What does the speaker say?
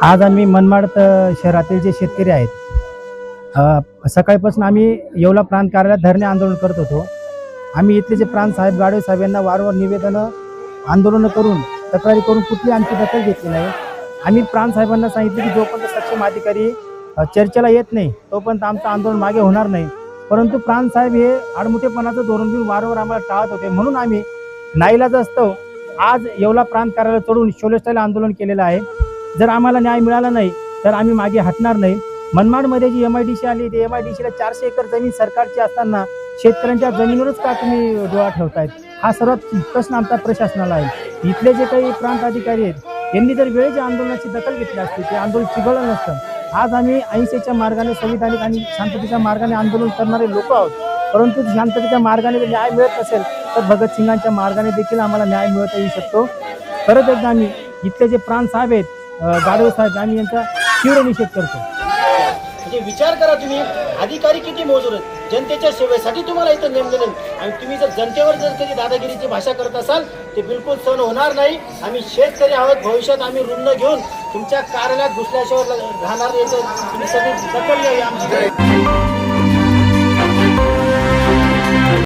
आज आम्ही मनमाड शहरातील जे शेतकरी आहेत, सकाळपासून आम्ही येवला प्रांत कार्यालयात धरणे आंदोलन करत होतो. आम्ही इथले जे प्रांत साहेब गाडवे साहेब यांना वारंवार निवेदनं आंदोलनं करून तक्रारी करून कुठली आमची दखल घेतली नाही. आम्ही प्रांत साहेबांना सांगितले की जोपर्यंत सक्षम अधिकारी चर्चेला येत नाही तोपर्यंत आमचं आंदोलन मागे होणार नाही. परंतु प्रांत साहेब हे आडमुठेपणाचं धोरण घेऊन वारंवार आम्हाला टाळत होते. म्हणून आम्ही नाईलाजास्तव आज येवला प्रांत कार्यालय चढून शोलेस्टाईल आंदोलन केलेलं आहे. जर आम्हाला न्याय मिळाला नाही तर आम्ही मागे हटणार नाही. मनमाडमध्ये जी MIDC आली, ते MIDCला 400 एकर जमीन सरकारची असताना शेतकऱ्यांच्या जमिनीवरच का तुम्ही डोळा ठेवतायत, हा सर्वात प्रश्न आमचा प्रशासनाला आहे. इथले जे काही प्रांत अधिकारी आहेत यांनी जर वेळेच्या आंदोलनाची दखल घेतली असती ते आंदोलन चिघळलं नसतं. आज आम्ही अहिंसेच्या मार्गाने, संविधानिक आणि शांततेच्या मार्गाने आंदोलन करणारे लोक आहोत. परंतु शांततेच्या मार्गाने जर न्याय मिळत नसेल तर भगतसिंगांच्या मार्गाने देखील आम्हाला न्याय मिळवता येऊ शकतो. परत एकदा आम्ही इथले जे प्रांत साहेब आहेत, गाडवे साहेब, आम्ही यांचा तीव्र निषेध करतो. म्हणजे विचार करा, तुम्ही अधिकारी किती मोजूर आहेत, जनतेच्या सेवेसाठी तुम्हाला इथं नेमलेलं आणि तुम्ही जर जनतेवर जर कधी दादागिरीची भाषा करत असाल ते बिलकुल सहन होणार नाही. आम्ही शेतकरी आहोत, भविष्यात आम्ही रुग्ण घेऊन तुमच्या कार्यालयात घुसल्याशिवाय राहणार. याचं तुम्ही सगळी दखल घ्यावी आमची.